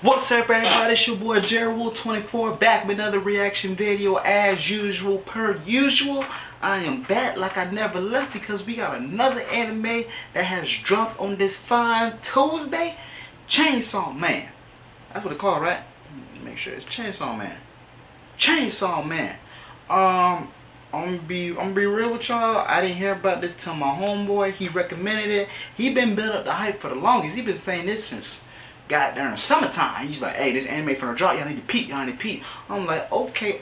What's up, everybody? It's your boy jerrywill24 back with another reaction video as usual. Per usual, I am back like I never left because we got another anime that has dropped on this fine Tuesday. Chainsaw Man. That's what it's called, right? Make sure it's Chainsaw Man. Chainsaw Man. I'm gonna be real with y'all. I didn't hear about this till my homeboy. He recommended it. He been building up the hype for the longest. He been saying this since during summertime. He's like, hey, this anime finna drop. Y'all need to peep. Y'all need to peep. I'm like, okay.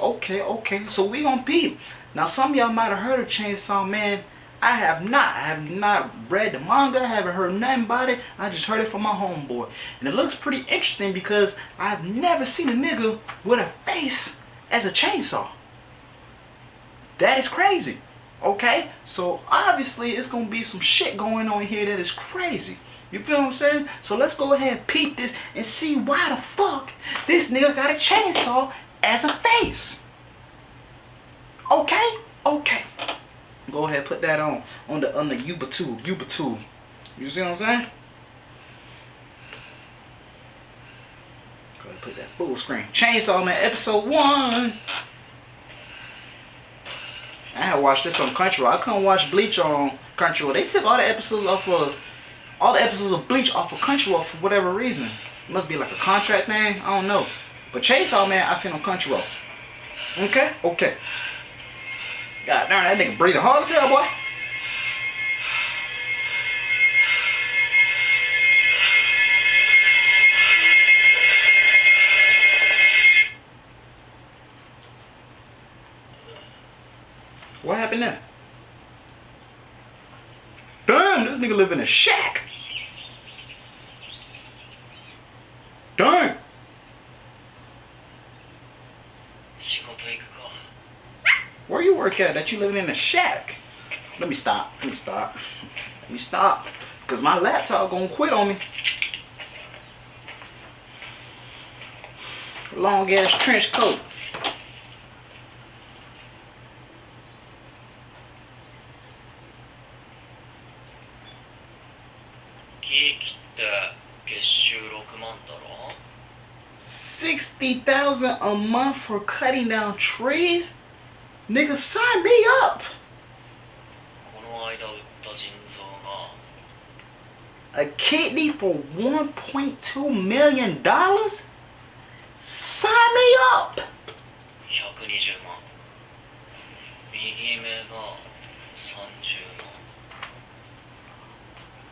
So we gonna peep. Now some of y'all might have heard of Chainsaw Man. I have not. I have not read the manga. I haven't heard nothing about it. I just heard it from my homeboy. And it looks pretty interesting because I've never seen a nigga with a face as a chainsaw. That is crazy. Okay? So obviously it's gonna be some shit going on here that is crazy. You feel what I'm saying? So let's go ahead and peep this and see why the fuck this nigga got a chainsaw as a face. Okay? Okay. Go ahead and put that on the YouTube. You see what I'm saying? Go ahead and put that full screen. Chainsaw Man episode 1. I had watched this on Crunchyroll. I couldn't watch Bleach on Crunchyroll. They took all the episodes of Bleach off of Crunchyroll for whatever reason. It must be like a contract thing. I don't know. But Chainsaw Man, I seen on Crunchyroll. Okay? Okay. God darn, that nigga breathing hard as hell, boy. What happened there? Damn, this nigga live in a shack. Darn. Where you work at that you living in a shack? Let me stop. Because my laptop gonna quit on me. Long ass trench coat. $60,000 a month for cutting down trees? Nigga, sign me up! A kidney for $1.2 million? Sign me up!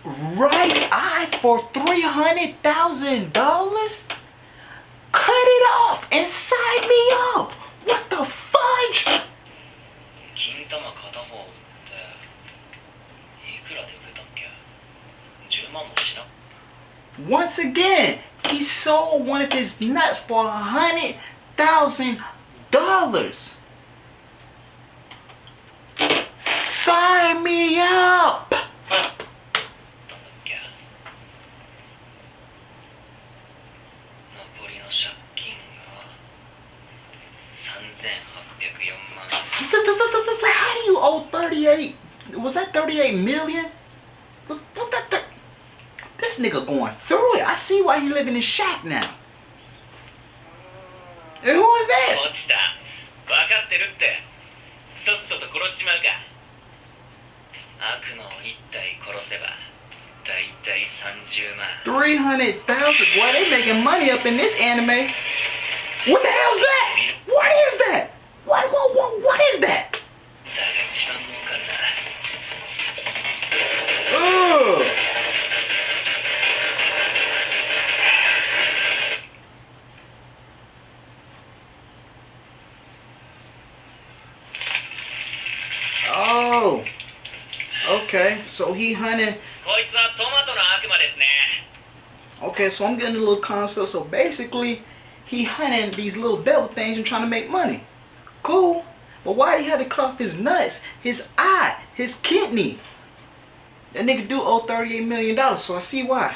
Right eye for $300,000? Cut it off and sign me up! What the fudge? Once again, he sold one of his nuts for $100,000. Sign me up! How do you owe 38? Was that 38 million? Was that this nigga going through it? I see why he live in his shack now. And who is this? $300,000. Boy, they making money up in this anime. What the hell's that? What is that? What is that? Ugh. Oh. Okay, so he hunting. Okay, so I'm getting a little concept. So basically, he hunting these little devil things and trying to make money. Cool. But why did he have to cut off his nuts, his eye, his kidney? That nigga do owe $38 million, so I see why.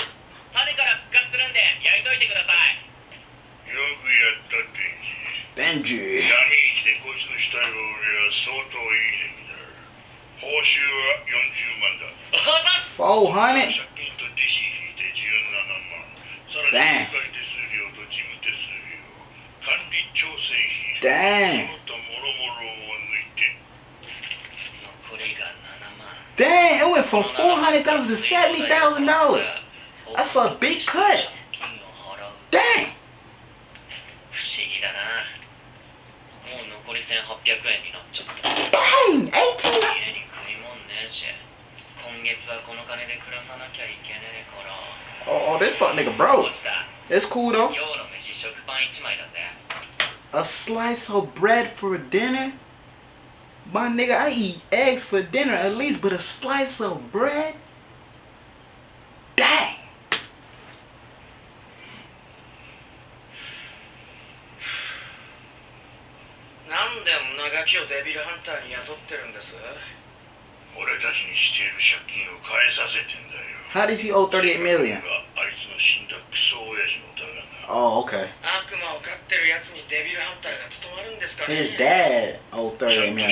Benji. 400? Damn. Dang. Dang, it went from $400,000 to $70,000. That's a big cut. Dang. Dang, 18. Oh, this fuck nigga broke. It's cool though. A slice of bread for dinner? My nigga, I eat eggs for dinner at least, but a slice of bread? Dang. How does he owe 38 million? Oh, okay. His dad owed 38 million.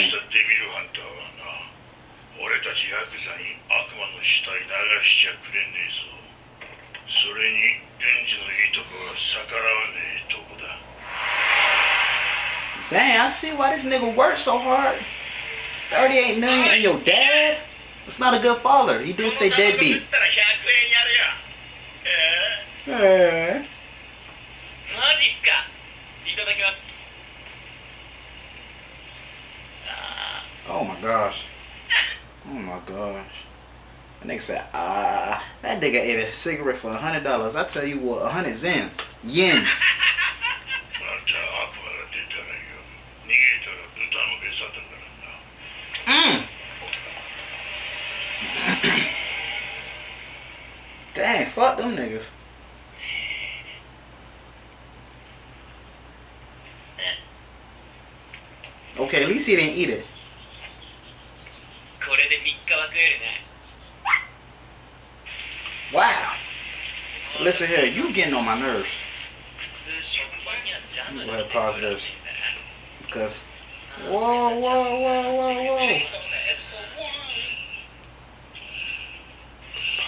Dang, I see why this nigga works so hard. 38 million and your dad? That's not a good father. He did say deadbeat. Oh my gosh. Oh my gosh. That nigga said, that nigga ate a cigarette for $100. I tell you what, 100 zens. Yens. Dang, fuck them niggas. Okay, at least he didn't eat it. Wow. Listen here, you getting on my nerves. Let me go ahead and pause this. Because, whoa.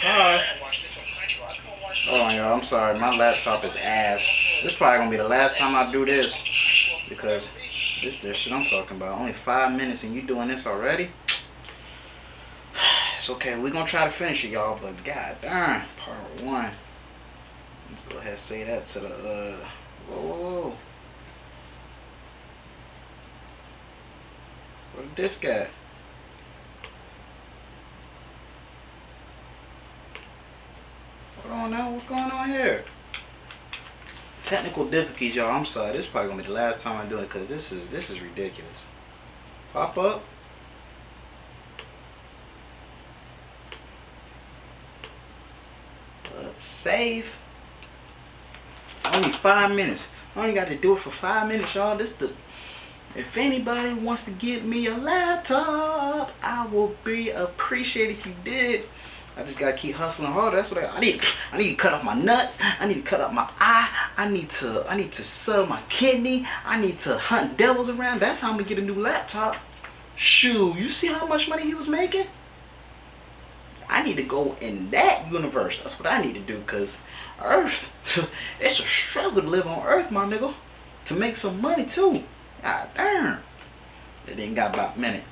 Pause. Hold on, y'all. I'm sorry. My laptop is ass. This is probably going to be the last time I do this. Because this shit I'm talking about. Only 5 minutes and you doing this already? It's okay. We're going to try to finish it, y'all. But god darn. Part 1. Let's go ahead and say that to the, whoa. Where did this guy? Hold on now. What's going on here? Technical difficulties, y'all. I'm sorry. This is probably going to be the last time I do it because this is ridiculous. Pop up. Save. Only 5 minutes. I only got to do it for 5 minutes, y'all. If anybody wants to give me a laptop, I will be appreciated if you did. I just gotta keep hustling harder. That's what I need. I need to cut off my nuts. I need to cut off my eye. I need to sell my kidney. I need to hunt devils around. That's how I'm gonna get a new laptop. Shoot, you see how much money he was making? I need to go in that universe. That's what I need to do, because Earth, it's a struggle to live on Earth, my nigga. To make some money too. God damn. It ain't got about a minute.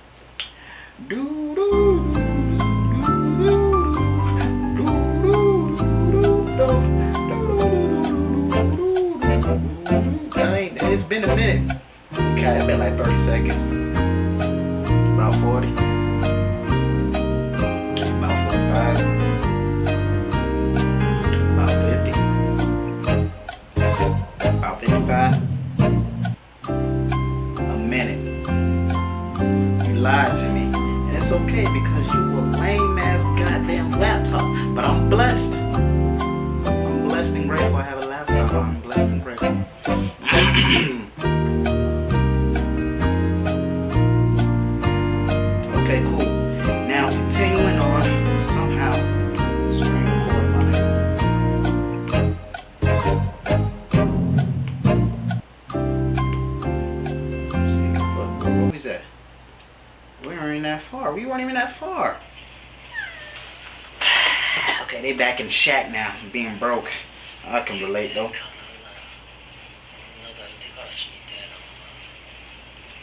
It's been a minute. Okay, it's been like 30 seconds. About 40. About 45. About 50. About 55. A minute. You lied to me. And it's okay because you a lame ass goddamn laptop. But I'm blessed. I'm blessed and grateful I have a laptop. I'm blessed and grateful. Okay, cool. Now continuing on, somehow screen record my see, where was that? We weren't even that far. We weren't even that far. Okay, they back in the shack now, being broke. I can relate though.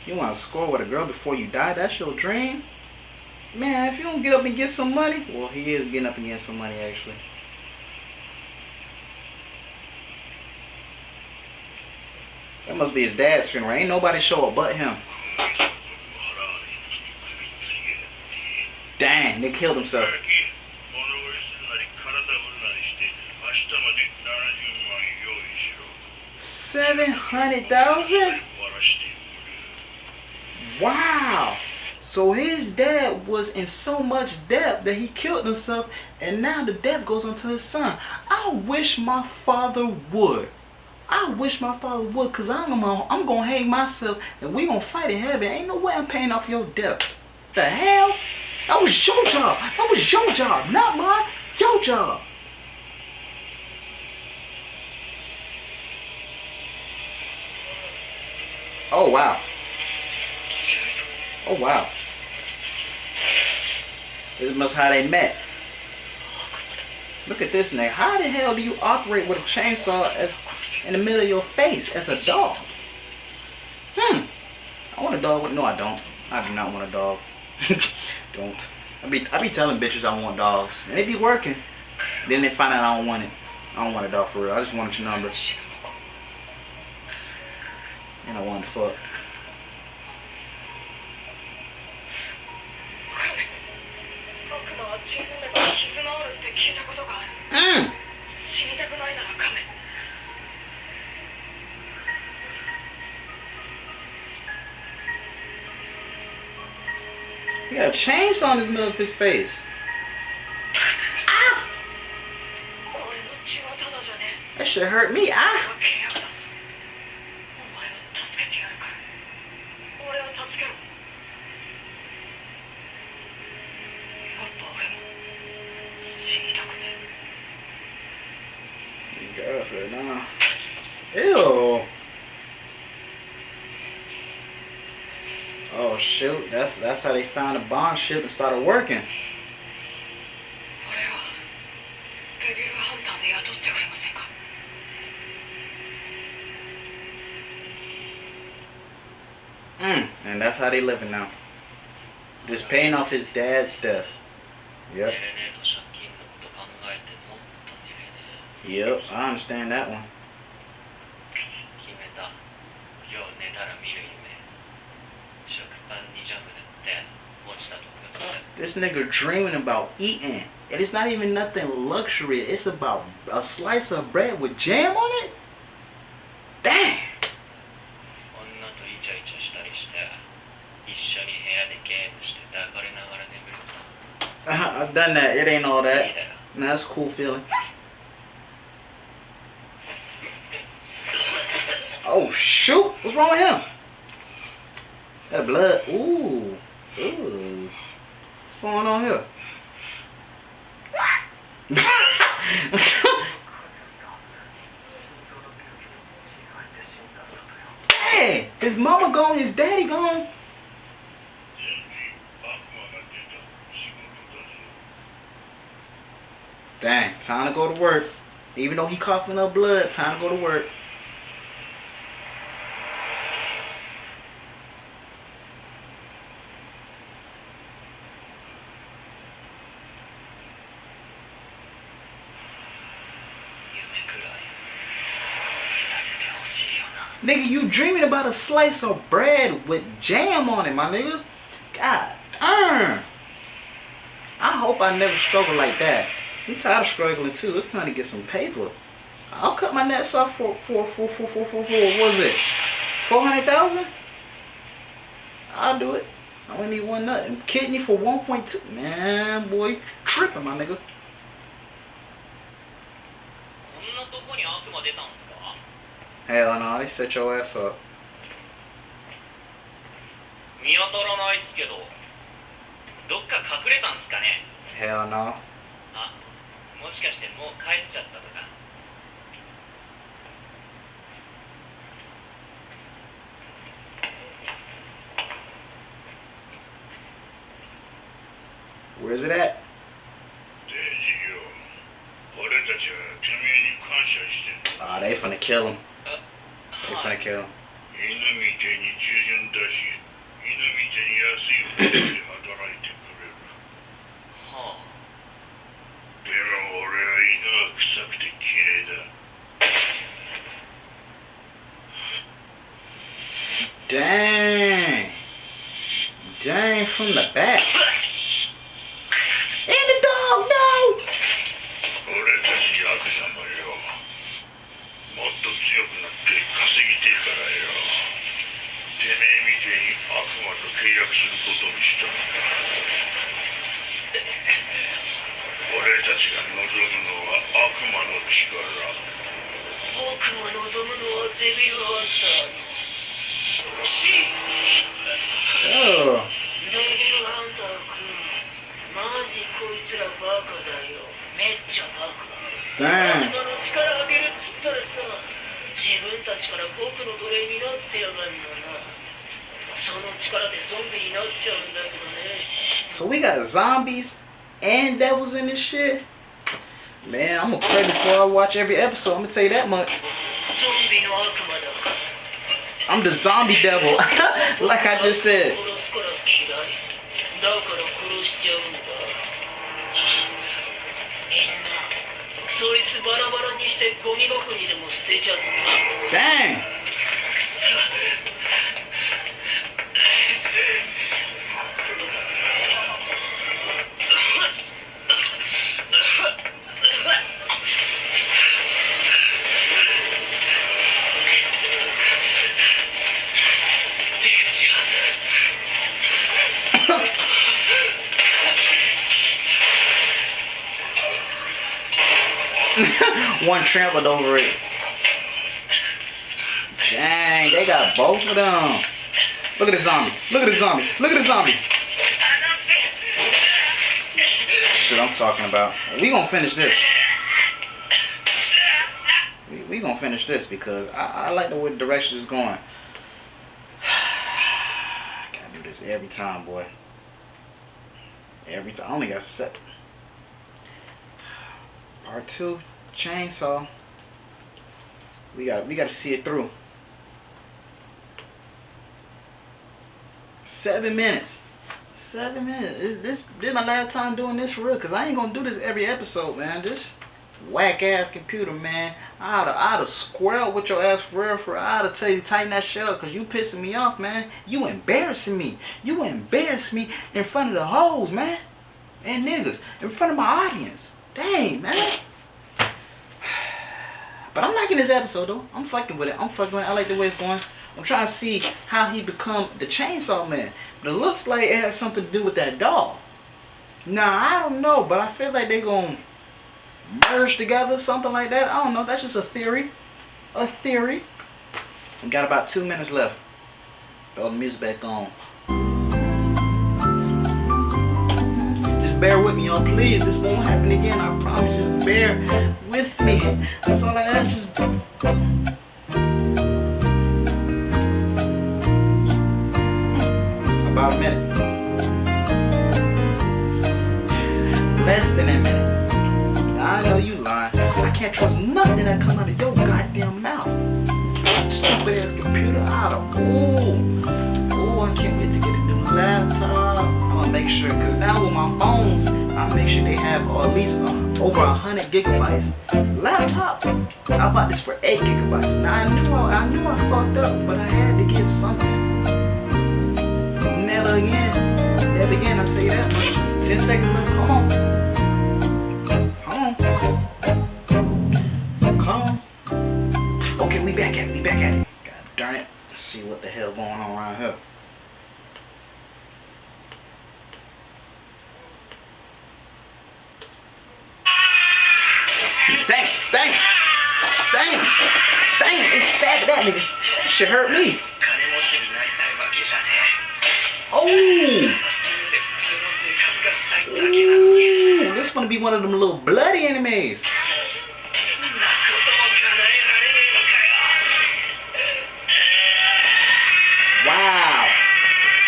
You want to score with a girl before you die? That's your dream? Man, if you don't get up and get some money. Well, he is getting up and getting some money, actually. That must be his dad's funeral. Ain't nobody show up but him. Dang, they killed himself. 700,000? Wow. So his dad was in so much debt that he killed himself, and now the debt goes on to his son. I wish my father would. I wish my father would, because I'm going to hang myself, and we going to fight in heaven. Ain't no way I'm paying off your debt. The hell? That was your job. That was your job, not mine. Your job. Oh, wow. Oh, wow. This must how they met. Look at this nigga. How the hell do you operate with a chainsaw in the middle of your face as a dog? I want a dog. No, I don't. I do not want a dog. Don't. I be telling bitches I want dogs, and they be working. Then they find out I don't want it. I don't want a dog for real. I just wanted your number. And I wanted to fuck. He got a chainsaw in the middle of his face. Ah! That shit hurt me. Ah! Girl said, nah. Ew. Oh shoot, that's how they found the bond ship and started working. And that's how they living now. Just paying off his dad's death. Yep. Yep, I understand that one. This nigga dreaming about eating. And it's not even nothing luxury. It's about a slice of bread with jam on it? Dang! I've done that. It ain't all that. Nah, that's a cool feeling. Oh shoot! What's wrong with him? That blood. Ooh. Ooh. What's going on here? Hey, his mama gone, his daddy gone. Dang, time to go to work. Even though he coughing up blood, time to go to work. Nigga, you dreaming about a slice of bread with jam on it, my nigga. God darn. I hope I never struggle like that. I'm tired of struggling too. It's time to get some paper. I'll cut my nuts off for what was it? 400,000? I'll do it. I only need one nut. And kidney for 1.2. Man, boy, you tripping, my nigga. Hell no, they set your ass up. Hell no. Where's it at? Ah, they finna kill him. They finna kill him. Dang. Dang, from the back. And the dog, no! Oh. Damn. So we got zombies and devils in this shit? Man, I'm gonna pray before I watch every episode. I'm gonna tell you that much. I'm the zombie devil. Like I just said. Dang. One trampled over it. Dang, they got both of them. Look at the zombie. Look at the zombie. Look at the zombie. Shit I'm talking about. We gonna finish this. We gonna finish this because I like the way the direction is going. Gotta do this every time, boy. Every time. I only got set. Part 2. Chainsaw. We gotta see it through. 7 minutes. 7 minutes. This is my last time doing this for real, cause I ain't gonna do this every episode, man. This whack ass computer, man. I'd have squared with your ass for real. I'd have tell you to tighten that shit up, cause you pissing me off, man. You embarrassing me. You embarrass me in front of the hoes, man, and niggas, in front of my audience. Dang, man. But I'm liking this episode though. I'm fucking with it. I like the way it's going. I'm trying to see how he become the Chainsaw Man. But it looks like it has something to do with that doll. Now, I don't know, but I feel like they gonna merge together, something like that. I don't know. That's just a theory. A theory. We got about 2 minutes left. Throw the music back on. Just bear with me, y'all, please. This won't happen again. I promise. Just bear with me. That's all I ask. Just about a minute. Less than a minute. I know you lying. I can't trust nothing that come out of your goddamn mouth. Stupid ass computer out of. Ooh, I can't wait to get a new laptop. I'm gonna make sure, cause now with my phones, I'll make sure they have at least over 100 gigabytes. Laptop, I bought this for 8 gigabytes. Now I knew I fucked up, but I had to get something. Never again, I'll tell you that much. 10 seconds left, come on. Come on. Okay, we back at it. God darn it. Let's see what the hell going on around here. Dang, it stabbed that nigga. That shit hurt me. Ooh, this is gonna be one of them little bloody enemies. Wow,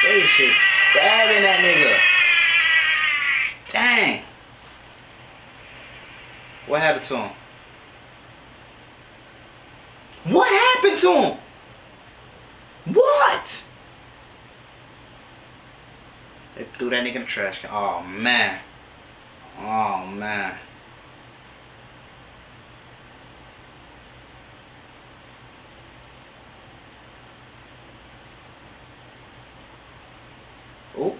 they just stabbing that nigga. Dang. What happened to him? What happened to him? What? They threw that nigga in the trash can. Oh man. Oh man. Oh.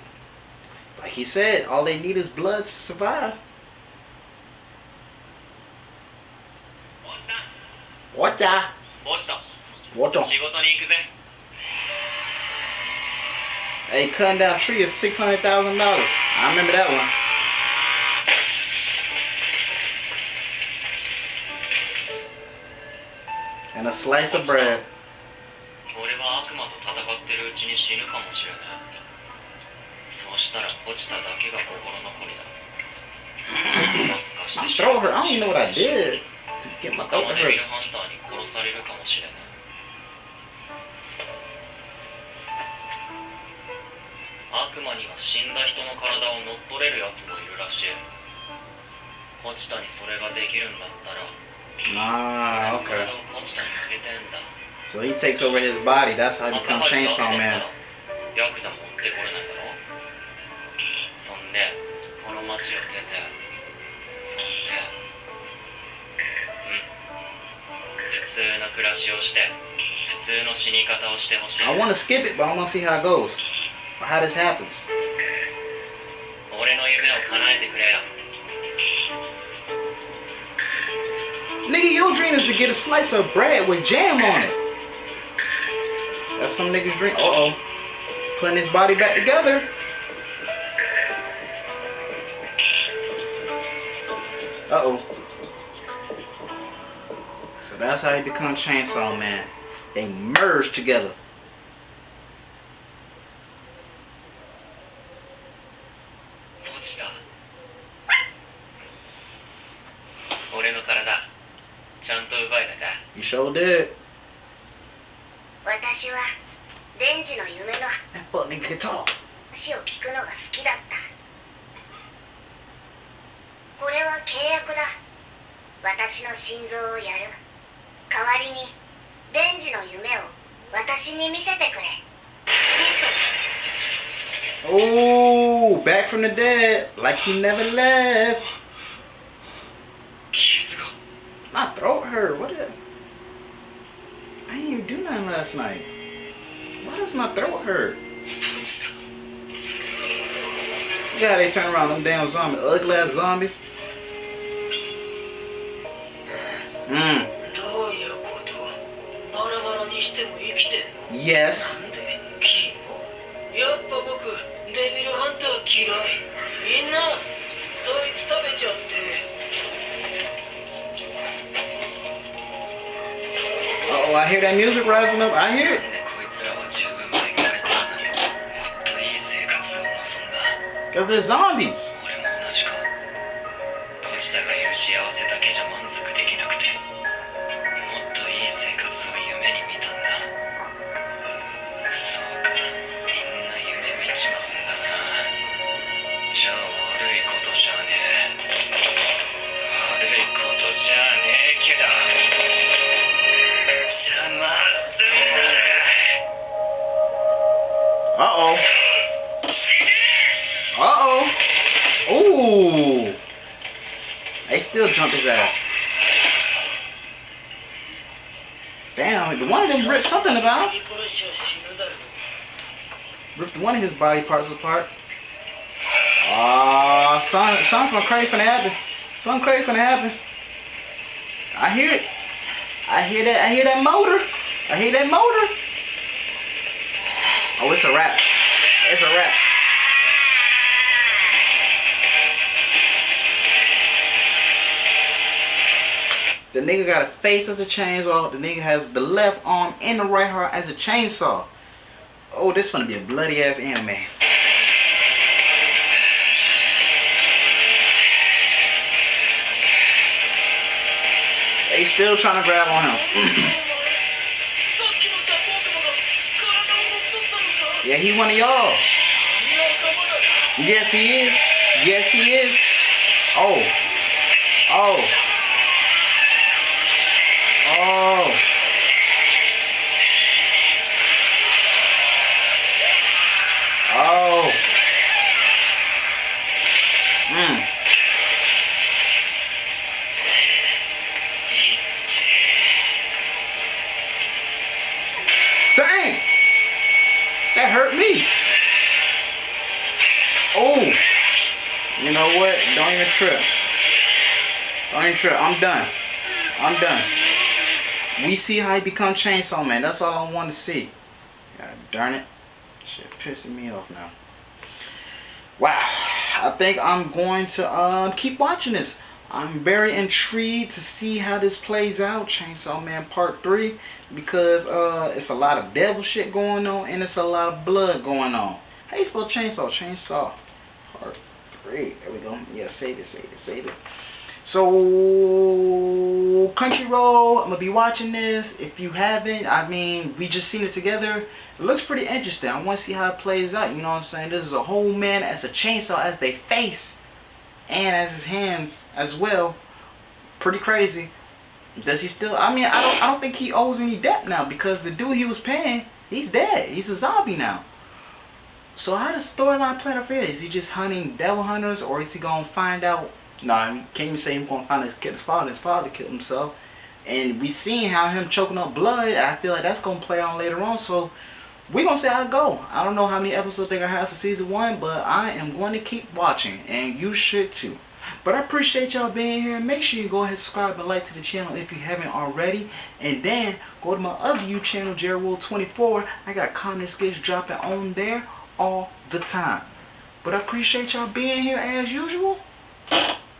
Like he said, all they need is blood to survive. What's that? What's up? Hey, cutting down a tree is $600,000. I remember that one. And a slice of bread. Throw her. I don't even know what I did to get my throat hurt. Ah, okay. So he takes over his body. That's how he becomes Chainsaw Man. I want to skip it, but I want to see how it goes. Or how this happens. Nigga, your dream is to get a slice of bread with jam on it. That's some nigga's dream. Uh-oh. Putting his body back together. Uh-oh. So that's how he becomes Chainsaw Man. They merge together. You sure did. That fuck nigga can talk. Oh, back from the dead, like he never left. My throat hurt. What did I didn't even do nothing last night. Why does my throat hurt? Yeah, they turn around them damn zombies, ugly ass zombies. Yes. Oh, I hear that music rising up. I hear it. Because they're zombies. Uh-oh. Uh-oh. Ooh. They still jump his ass. Damn, one of them ripped something about him. Ripped one of his body parts apart. Aw, something crazy finna happen. Something crazy finna happen. I hear it. I hear that motor. I hear that motor. Oh, it's a wrap. It's a wrap. The nigga got a face as a chainsaw. The nigga has the left arm and the right arm as a chainsaw. Oh, this gonna be a bloody ass anime. They still trying to grab on him. Yeah, he one of y'all. Yes, he is. Yes, he is. Oh. Oh. Oh. that hurt me. Oh, you know what? Don't even trip. Don't even trip. I'm done. I'm done. We see how he become Chainsaw Man. That's all I want to see. God darn it. Shit pissing me off now. Wow. I think I'm going to keep watching this. I'm very intrigued to see how this plays out, Chainsaw Man Part 3, because it's a lot of devil shit going on and it's a lot of blood going on. How you spell chainsaw? Chainsaw Part 3. There we go. Yeah, save it, save it, save it. So, Crunchyroll, I'm going to be watching this. If you haven't, I mean, we just seen it together. It looks pretty interesting. I want to see how it plays out. You know what I'm saying? This is a whole man as a chainsaw as they face and as his hands as well. Pretty crazy. Does he still, I mean, I don't think he owes any debt now, because the dude he was paying, he's dead. He's a zombie now. So how does the storyline play out for him? Is he just hunting devil hunters, or is he going to find out? No, I mean, can't even say he's going to find his father. His father killed himself. And we seen how him choking up blood. I feel like that's going to play on later on. So we're going to see how it go. I don't know how many episodes they're going to have for season 1, but I am going to keep watching. And you should too. But I appreciate y'all being here. Make sure you go ahead and subscribe and like to the channel if you haven't already. And then go to my other YouTube channel, jerrywill24. I got comedy skits dropping on there all the time. But I appreciate y'all being here as usual.